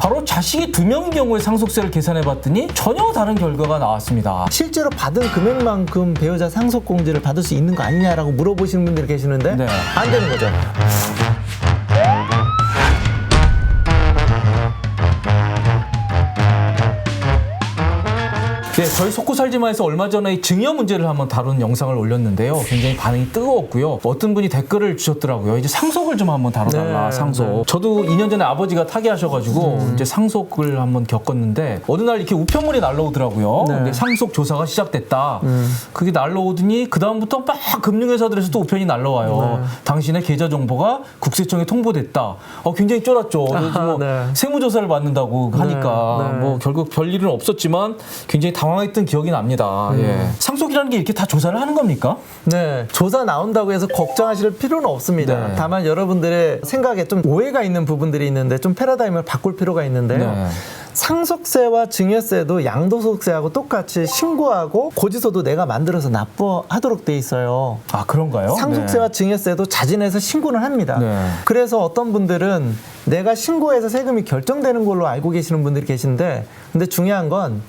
바로 자식이 2명인 경우에 상속세를 계산해봤더니 전혀 다른 결과가 나왔습니다. 실제로 받은 금액만큼 배우자 상속공제를 받을 수 있는 거 아니냐라고 물어보시는 분들이 계시는데 네. 안 되는 거죠. 네, 저희 속고살지마에서 얼마 전에 증여 문제를 한번 다룬 영상을 올렸는데요. 굉장히 반응이 뜨거웠고요. 어떤 분이 댓글을 주셨더라고요. 이제 상속을 좀 한번 다뤄달라, 네, 상속. 네. 저도 2년 전에 아버지가 타계하셔가지고 이제 상속을 한번 겪었는데 어느 날 이렇게 우편물이 날라오더라고요. 네. 근데 상속 조사가 시작됐다. 그게 날라오더니 그 다음부터 막 금융회사들에서도 우편이 날라와요. 네. 당신의 계좌 정보가 국세청에 통보됐다. 굉장히 쫄았죠. 그래서 뭐 네. 세무조사를 받는다고 하니까 네. 뭐 결국 별일은 없었지만 굉장히 당황했던 기억이 납니다. 예. 상속이라는 게 이렇게 다 조사를 하는 겁니까? 네, 조사 나온다고 해서 걱정하실 필요는 없습니다. 네. 다만 여러분들의 생각에 좀 오해가 있는 부분들이 있는데 좀 패러다임을 바꿀 필요가 있는데요. 네. 상속세와 증여세도 양도소득세하고 똑같이 신고하고 고지서도 내가 만들어서 납부하도록 돼 있어요. 아, 그런가요? 상속세와 증여세도 자진해서 신고는 합니다. 네. 그래서 어떤 분들은 내가 신고해서 세금이 결정되는 걸로 알고 계시는 분들이 계신데, 근데 중요한 건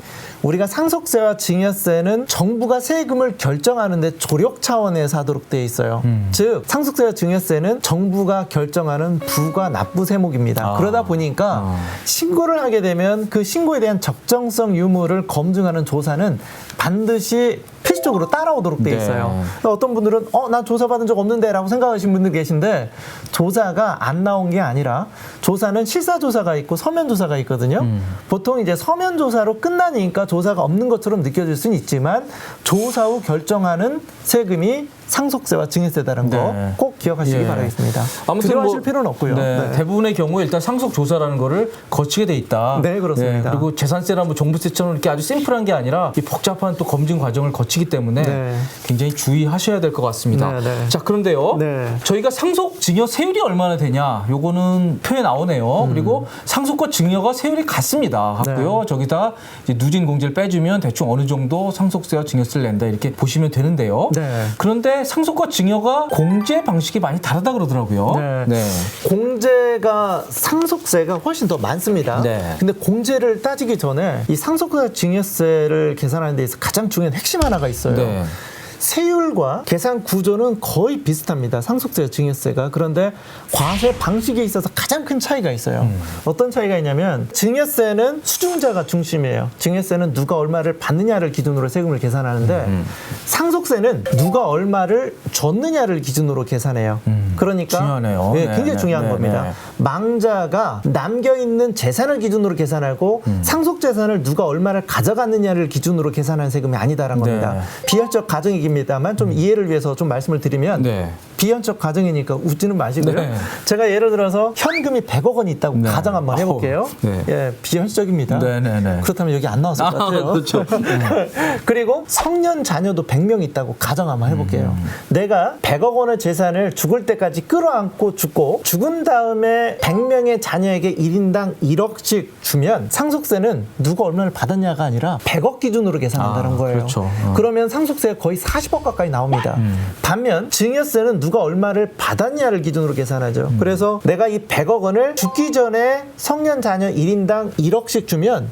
우리가 상속세와 증여세는 정부가 세금을 결정하는데 조력 차원에서 하도록 되어 있어요. 즉 상속세와 증여세는 정부가 결정하는 부과 납부 세목입니다. 그러다 보니까 신고를 하게 되면 그 신고에 대한 적정성 유무를 검증하는 조사는 반드시 필수적으로 따라오도록 돼 있어요. 네. 그러니까 어떤 분들은 난 조사받은 적 없는데 라고 생각하시는 분들 계신데, 조사가 안 나온 게 아니라 조사는 실사조사가 있고 서면조사가 있거든요. 보통 이제 서면조사로 끝나니까 조사가 없는 것처럼 느껴질 수는 있지만 조사 후 결정하는 세금이 상속세와 증여세다는 거 네. 꼭 기억하시기 예. 바라겠습니다. 아무튼 두려워하실 필요는 없고요. 네, 네. 대부분의 경우에 일단 상속 조사라는 거를 거치게 돼 있다. 네, 그렇습니다. 그리고 재산세나 뭐 종부세처럼 이렇게 아주 심플한 게 아니라 이 복잡한 또 검증 과정을 거치기 때문에 네. 굉장히 주의하셔야 될 것 같습니다. 네, 네. 자, 그런데요. 네. 저희가 상속 증여 세율이 얼마나 되냐? 요거는 표에 나오네요. 그리고 상속과 증여가 세율이 같습니다. 같고요. 네. 저기다 이제 누진 공제를 빼주면 대충 어느 정도 상속세와 증여세를 낸다 이렇게 보시면 되는데요. 네. 그런데 상속과 증여가 공제 방식이 많이 다르다 그러더라고요. 네. 공제가 상속세가 훨씬 더 많습니다. 네. 근데 공제를 따지기 전에 이 상속과 증여세를 계산하는 데 있어서 가장 중요한 핵심 하나가 있어요. 네. 세율과 계산 구조는 거의 비슷합니다. 상속세와 증여세가. 그런데 과세 방식에 있어서 가장 큰 차이가 있어요. 어떤 차이가 있냐면 증여세는 수중자가 중심이에요. 증여세는 누가 얼마를 받느냐를 기준으로 세금을 계산하는데 상속세는 누가 얼마를 줬느냐를 기준으로 계산해요. 그러니까 중요하네요. 네, 네, 굉장히 네, 중요한 네, 겁니다. 네. 망자가 남겨있는 재산을 기준으로 계산하고 상속재산을 누가 얼마를 가져갔느냐를 기준으로 계산하는 세금이 아니다라는 겁니다. 네. 비현적 가정이기입니다만 좀 이해를 위해서 좀 말씀을 드리면 네. 비현적 가정이니까 웃지는 마시고요. 네. 제가 예를 들어서 현금이 100억 원이 있다고 네. 가정 한번 해볼게요. 네. 예, 비현실적입니다. 네, 네, 네. 그렇다면 여기 안 나왔을 것 같아요. 그렇죠. 그리고 성년 자녀도 100명 있다고 가정 한번 해볼게요. 내가 100억 원의 재산을 죽을 때까지 끌어안고 죽고 죽은 다음에 100명의 자녀에게 1인당 1억씩 주면 상속세는 누가 얼마를 받았냐가 아니라 100억 기준으로 계산한다는 거예요. 그렇죠. 그러면 상속세가 거의 40억 가까이 나옵니다. 반면 증여세는 누가 얼마를 받았냐를 기준으로 계산하죠. 그래서 내가 이 100억 원을 죽기 전에 성년 자녀 1인당 1억씩 주면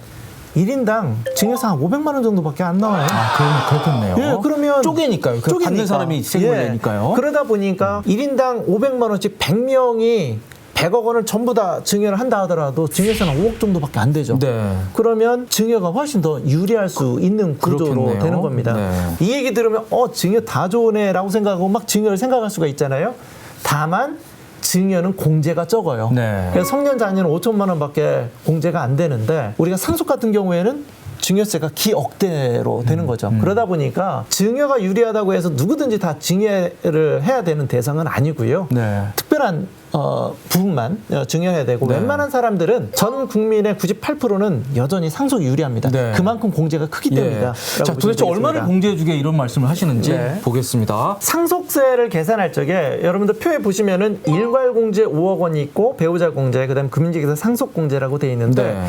1인당 증여세 한 500만 원 정도밖에 안 나와요. 그렇겠네요. 예, 그러면 쪼개니까요. 그 받는 사람이 세금을 예. 내니까요. 그러다 보니까 1인당 500만 원씩 100명이 100억 원을 전부 다 증여를 한다 하더라도 증여세는 5억 정도밖에 안 되죠. 네. 그러면 증여가 훨씬 더 유리할 수 있는 구조로 그렇겠네요. 되는 겁니다. 네. 이 얘기 들으면 증여 다 좋으네라고 생각하고 막 증여를 생각할 수가 있잖아요. 다만 증여는 공제가 적어요. 네. 그래서 성년 자녀는 5천만 원밖에 공제가 안 되는데 우리가 상속 같은 경우에는 증여세가 기억대로 되는 거죠. 그러다 보니까 증여가 유리하다고 해서 누구든지 다 증여를 해야 되는 대상은 아니고요. 네. 특별한 부분만 증여해야 되고 네. 웬만한 사람들은 전 국민의 98%는 여전히 상속이 유리합니다. 네. 그만큼 공제가 크기 때문이다. 예. 자, 도대체 얼마를 공제해주게 이런 말씀을 하시는지 네. 보겠습니다. 상속세를 계산할 적에 여러분들 표에 보시면은 일괄 공제 5억 원이 있고 배우자 공제, 그다음 금융직에서 상속 공제라고 돼 있는데 네.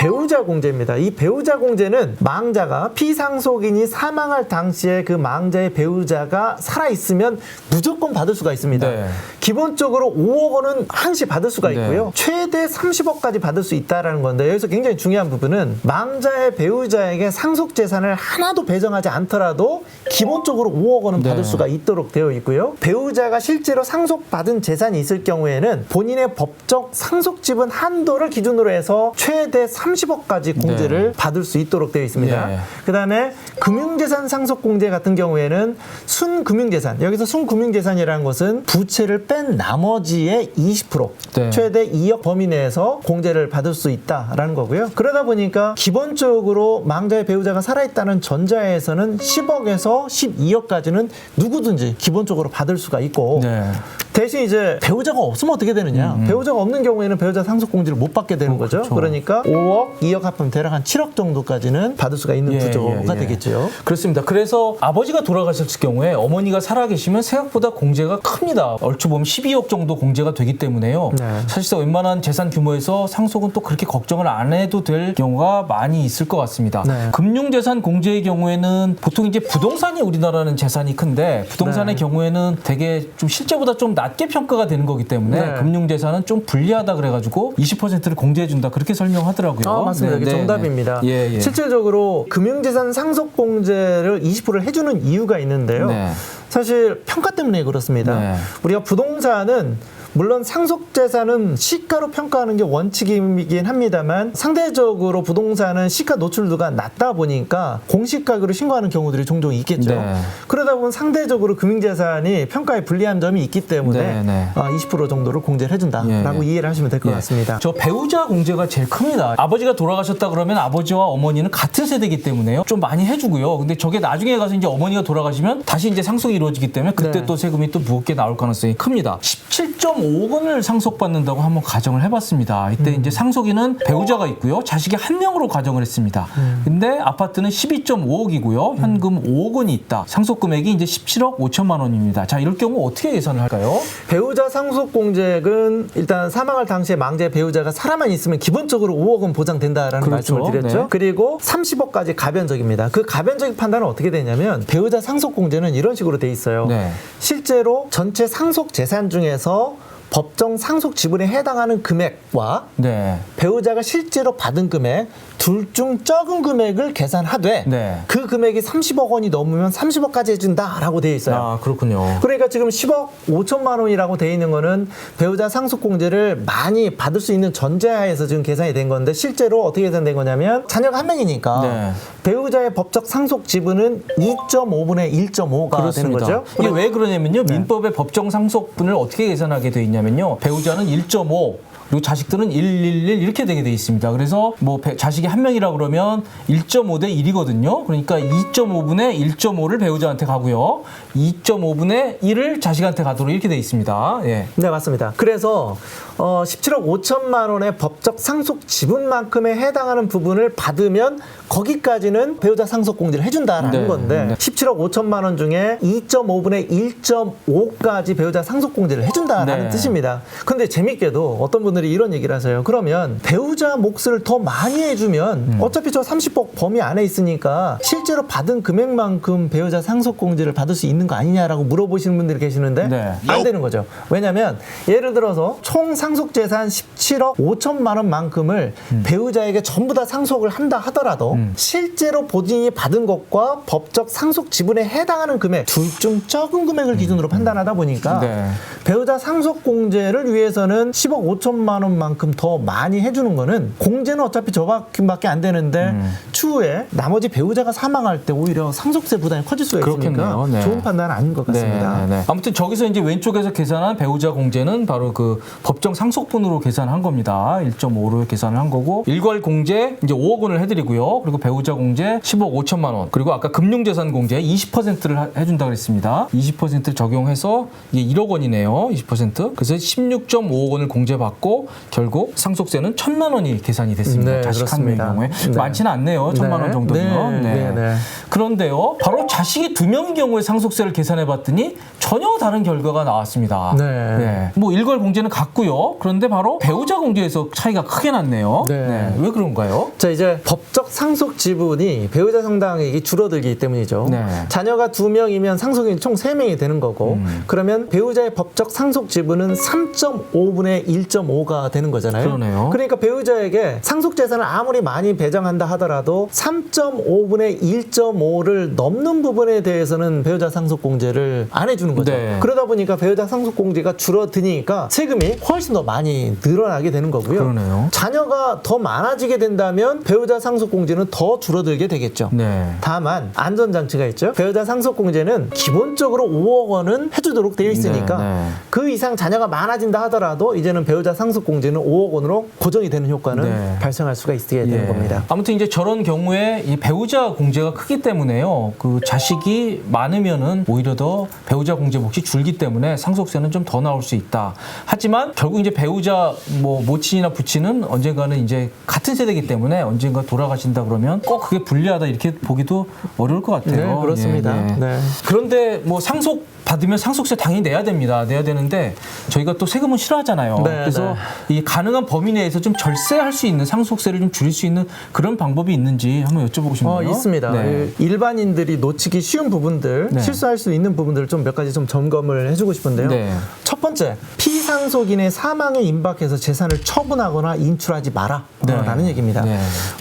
배우자 공제입니다. 이 배우자 공제는 망자가 피상속인이 사망할 당시에 그 망자의 배우자가 살아있으면 무조건 받을 수가 있습니다. 네. 기본적으로 5억 원은 항시 받을 수가 있고요. 네. 최대 30억까지 받을 수 있다는 건데 여기서 굉장히 중요한 부분은 망자의 배우자에게 상속재산을 하나도 배정하지 않더라도 기본적으로 5억 원은 네. 받을 수가 있도록 되어 있고요. 배우자가 실제로 상속받은 재산이 있을 경우에는 본인의 법적 상속지분 한도를 기준으로 해서 최대 30억까지 공제를 받을 수 있도록 되어 있습니다. 네. 그다음에 금융재산 상속공제 같은 경우에는 순금융재산, 여기서 순금융재산이라는 것은 부채를 뺀 나머지의 20% 네. 최대 2억 범위 내에서 공제를 받을 수 있다라는 거고요. 그러다 보니까 기본적으로 망자의 배우자가 살아있다는 전자에서는 10억에서 12억까지는 누구든지 기본적으로 받을 수가 있고 네. 대신 이제 배우자가 없으면 어떻게 되느냐? 배우자가 없는 경우에는 배우자 상속공제를 못 받게 되는 거죠. 그렇죠. 그러니까 5억, 2억 합하면 대략 한 7억 정도까지는 받을 수가 있는 구조가 되겠죠. 그렇습니다. 그래서 아버지가 돌아가셨을 경우에 어머니가 살아계시면 생각보다 공제가 큽니다. 얼추 보면 12억 정도 공제가 되기 때문에요. 네. 사실상 웬만한 재산 규모에서 상속은 또 그렇게 걱정을 안 해도 될 경우가 많이 있을 것 같습니다. 네. 금융재산 공제의 경우에는 보통 이제 부동산이 우리나라는 재산이 큰데 부동산의 네. 경우에는 되게 좀 실제보다 좀 낮게 평가가 되는 거기 때문에 네. 금융재산은 좀 불리하다 그래가지고 20%를 공제해준다 그렇게 설명하더라고요. 맞습니다. 이게 정답입니다. 예. 실질적으로 금융재산 상속공제를 20%를 해주는 이유가 있는데요. 네. 사실 평가 때문에 그렇습니다. 네. 우리가 부동산은 물론 상속재산은 시가로 평가하는 게 원칙이긴 합니다만 상대적으로 부동산은 시가 노출도가 낮다 보니까 공시가격으로 신고하는 경우들이 종종 있겠죠. 네. 그러다 보면 상대적으로 금융재산이 평가에 불리한 점이 있기 때문에 네. 20% 정도를 공제를 해준다라고 이해를 하시면 될 것 같습니다. 저 배우자 공제가 제일 큽니다. 아버지가 돌아가셨다 그러면 아버지와 어머니는 같은 세대이기 때문에요. 좀 많이 해주고요. 근데 저게 나중에 가서 이제 어머니가 돌아가시면 다시 이제 상속이 이루어지기 때문에 그때 네. 또 세금이 또 무겁게 나올 가능성이 큽니다. 17.5억 원을 상속받는다고 한번 가정을 해봤습니다. 이때 이제 상속인은 배우자가 있고요. 자식이 한 명으로 가정을 했습니다. 근데 아파트는 12.5억이고요. 현금 5억 원이 있다. 상속 금액이 이제 17억 5천만 원입니다. 자, 이럴 경우 어떻게 계산을 할까요? 배우자 상속공제액은 일단 사망할 당시에 망자의 배우자가 살아만 있으면 기본적으로 5억은 보장된다라는 그렇죠. 말씀을 드렸죠. 네. 그리고 30억까지 가변적입니다. 그 가변적인 판단은 어떻게 되냐면 배우자 상속공제는 이런 식으로 돼 있어요. 네. 실제로 전체 상속 재산 중에서 법정 상속 지분에 해당하는 금액과 네. 배우자가 실제로 받은 금액 둘 중 적은 금액을 계산하되 네. 그 금액이 30억 원이 넘으면 30억까지 해준다라고 되어 있어요. 아, 그렇군요. 그러니까 지금 10억 5천만 원이라고 돼 있는 거는 배우자 상속공제를 많이 받을 수 있는 전제하에서 지금 계산이 된 건데 실제로 어떻게 계산된 거냐면 자녀가 한 명이니까 네. 배우자의 법적 상속 지분은 2.5분의 1.5가 되는 거죠. 이게 왜 그러냐면요. 민법의 법정 상속분을 어떻게 계산하게 돼 있냐면요. 배우자는 1.5 그리고 자식들은 111 이렇게 되게 돼 있습니다. 그래서 뭐 자식이 한 명이라 그러면 1.5 대 1이거든요. 그러니까 2.5분의 1.5를 배우자한테 가고요. 2.5분의 1을 자식한테 가도록 이렇게 돼 있습니다. 예. 네, 맞습니다. 그래서 17억 5천만 원의 법적 상속 지분만큼에 해당하는 부분을 받으면 거기까지는 배우자 상속 공제를 해준다라는 네, 건데 네. 17억 5천만 원 중에 2.5분의 1.5까지 배우자 상속 공제를 해준다라는 네. 뜻입니다. 근데 재밌게도 어떤 분들이 이런 얘기를 하세요. 그러면 배우자 몫을 더 많이 해주면 어차피 저 30억 범위 안에 있으니까 실제로 받은 금액만큼 배우자 상속 공제를 받을 수 있는 거 아니냐라고 물어보시는 분들이 계시는데 네. 안 되는 거죠. 왜냐하면 예를 들어서 총 상속 재산 17억 5천만 원만큼을 배우자에게 전부 다 상속을 한다 하더라도 실제로 본인이 받은 것과 법적 상속 지분에 해당하는 금액 둘 중 적은 금액을 기준으로 판단하다 보니까 네. 배우자 상속 공제를 위해서는 10억 5천만 원만큼 더 많이 해주는 거는 공제는 어차피 저밖에 안 되는데 추후에 나머지 배우자가 사망할 때 오히려 상속세 부담이 커질 수가 있으니까 그렇겠네요. 네. 좋은 판단은 아닌 것 같습니다. 네. 아무튼 저기서 이제 왼쪽에서 계산한 배우자 공제는 바로 그 법정 상속분으로 계산한 겁니다. 1.5로 계산을 한 거고 일괄 공제 이제 5억 원을 해드리고요. 그리고 배우자 공제 10억 5천만 원. 그리고 아까 금융재산 공제 20%를 해준다 그랬습니다. 20%를 적용해서 이게 1억 원이네요. 20%. 그래서 16.5억 원을 공제받고 결국 상속세는 1,000만 원이 계산이 됐습니다. 네, 자식 한 명의 그렇습니다. 경우에 네. 많지는 않네요. 괜찮네요. 1,000만 원 정도면. 네. 그런데요, 바로 자식이 2명인 경우에 상속세를 계산해봤더니 전혀 다른 결과가 나왔습니다. 뭐 일괄 공제는 같고요. 그런데 바로 배우자 공제에서 차이가 크게 났네요. 왜 그런가요? 자, 이제 법적 상속 지분이 배우자 상당액이 줄어들기 때문이죠. 자녀가 2명이면 상속인이 총 3명이 되는 거고, 그러면 배우자의 법적 상속 지분은 3.5분의 1.5가 되는 거잖아요. 그러네요. 그러니까 배우자에게 상속 재산을 아무리 많이 배정한다 하더라도 3.5분의 1.5를 넘는 부분에 대해서는 배우자 상속 공제를 안 해주는 거죠. 그러다 보니까 배우자 상속 공제가 줄어드니까 세금이 훨씬 더 많이 늘어나게 되는 거고요. 그러네요. 자녀가 더 많아지게 된다면 배우자 상속 공제는 더 줄어들게 되겠죠. 다만 안전장치가 있죠. 배우자 상속 공제는 기본적으로 5억 원은 해주도록 되어 있으니까 그 이상 자녀가 많아진다 하더라도 이제는 배우자 상속 공제는 5억 원으로 고정이 되는 효과는 발생할 수가 있게 되는 겁니다. 아무튼 이제 저런 경우에 이 배우자 공제가 크기 때문에요. 그 자식이 많으면은 오히려 더 배우자 공제 몫이 줄기 때문에 상속세는 좀 더 나올 수 있다. 하지만 결국 이제 배우자 뭐 모친이나 부친은 언젠가는 이제 같은 세대이기 때문에 언젠가 돌아가신다 그러면 꼭 그게 불리하다 이렇게 보기도 어려울 것 같아요. 그렇습니다. 그런데 뭐 상속 받으면 상속세 당연히 내야 됩니다. 내야 되는데 저희가 또 세금은 싫어하잖아요. 그래서 이 가능한 범위 내에서 좀 절세할 수 있는 상속세를 좀 줄일 수 있는 그런 방법이 있는지 한번 여쭤보고 싶네요. 있습니다. 일반인들이 놓치기 쉬운 부분들, 실수할 수 있는 부분들을 좀 몇 가지 좀 점검을 해주고 싶은데요. 첫 번째, 피상속인의 사망에 임박해서 재산을 처분하거나 인출하지 마라 라는 얘기입니다.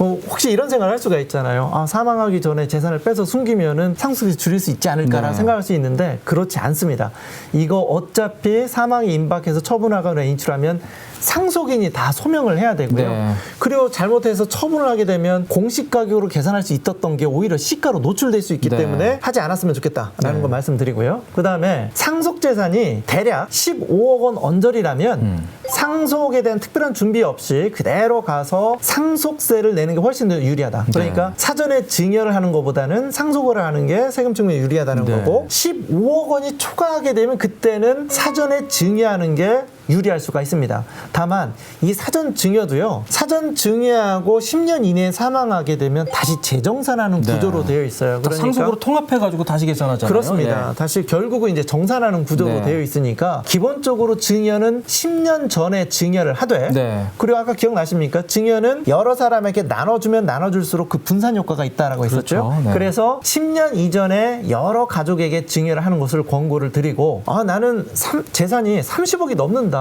혹시 이런 생각을 할 수가 있잖아요. 사망하기 전에 재산을 빼서 숨기면은 상속세 줄일 수 있지 않을까라 생각할 수 있는데 그렇지 않습니다. 이거 어차피 사망에 임박해서 처분하거나 인출하면 상속인이 다 소명을 해야 되고요. 그리고 잘못해서 처분을 하게 되면 공시가격으로 계산할 수 있었던 게 오히려 시가로 노출될 수 있기 때문에 하지 않았으면 좋겠다라는 거 말씀드리고요. 그다음에 상속재산이 대략 15억 원 언저리라면 상속에 대한 특별한 준비 없이 그대로 가서 상속세를 내는 게 훨씬 더 유리하다. 그러니까 사전에 증여를 하는 것보다는 상속을 하는 게 세금 측면이 유리하다는 거고 15억 원이 초과하게 되면 그때는 사전에 증여하는 게 유리할 수가 있습니다. 다만 이 사전 증여도요. 사전 증여하고 10년 이내에 사망하게 되면 다시 재정산하는 구조로 되어 있어요. 그러니까 상속으로 통합해가지고 다시 계산하잖아요. 그렇습니다. 다시 결국은 이제 정산하는 구조로 되어 있으니까 기본적으로 증여는 10년 전에 증여를 하되 그리고 아까 기억나십니까? 증여는 여러 사람에게 나눠주면 나눠줄수록 그 분산 효과가 있다라고 했었죠. 그래서 10년 이전에 여러 가족에게 증여를 하는 것을 권고를 드리고 나는 재산이 30억이 넘는다.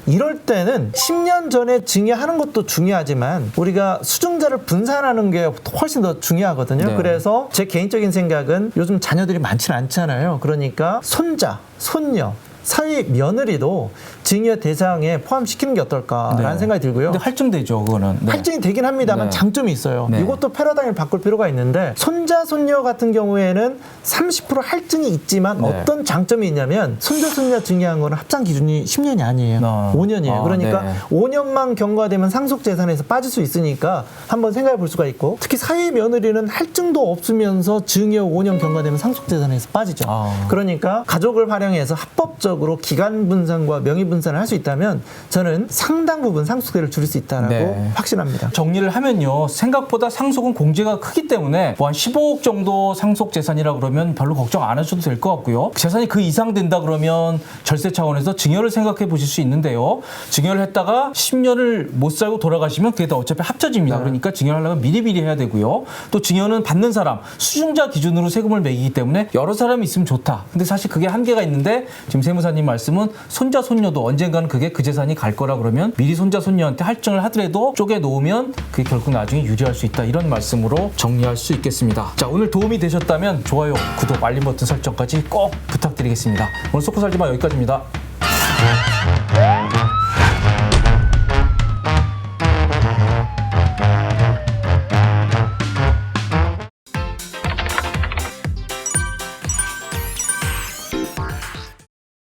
이럴 때는 10년 전에 증여하는 것도 중요하지만 우리가 수증자를 분산하는 게 훨씬 더 중요하거든요. 그래서 제 개인적인 생각은 요즘 자녀들이 많지는 않잖아요. 그러니까 손자, 손녀, 사위 며느리도 증여 대상에 포함시키는 게 어떨까라는 생각이 들고요. 근데 할증되죠, 그거는. 할증이 되긴 합니다만 장점이 있어요. 이것도 패러다임을 바꿀 필요가 있는데 손자, 손녀 같은 경우에는 30% 할증이 있지만 어떤 장점이 있냐면 손자, 손녀 증여한 거는 합산 기준이 10년이 아니에요. 5년이에요. 그러니까 5년만 경과되면 상속재산에서 빠질 수 있으니까 한번 생각해 볼 수가 있고 특히 사위 며느리는 할증도 없으면서 증여 5년 경과되면 상속재산에서 빠지죠. 그러니까 가족을 활용해서 합법적으로 기간 분산과 명의 분산을 할 수 있다면 저는 상당 부분 상속세를 줄일 수 있다라고 확신합니다. 정리를 하면요. 생각보다 상속은 공제가 크기 때문에 뭐 한 15억 정도 상속 재산이라 그러면 별로 걱정 안 하셔도 될 것 같고요. 재산이 그 이상 된다 그러면 절세 차원에서 증여를 생각해 보실 수 있는데요. 증여를 했다가 10년을 못 살고 돌아가시면 그게 다 어차피 합쳐집니다. 그러니까 증여를 하려면 미리미리 해야 되고요. 또 증여는 받는 사람, 수증자 기준으로 세금을 매기기 때문에 여러 사람이 있으면 좋다. 근데 사실 그게 한계가 있는데 지금 세무사님 말씀은 손자, 손녀도 언젠가는 그게 그 재산이 갈 거라 그러면 미리 손자, 손녀한테 할증을 하더라도 쪼개 놓으면 그게 결국 나중에 유리할 수 있다. 이런 말씀으로 정리할 수 있겠습니다. 자, 오늘 도움이 되셨다면 좋아요, 구독, 알림 버튼 설정까지 꼭 부탁드리겠습니다. 오늘 쏙고 살지마 여기까지입니다.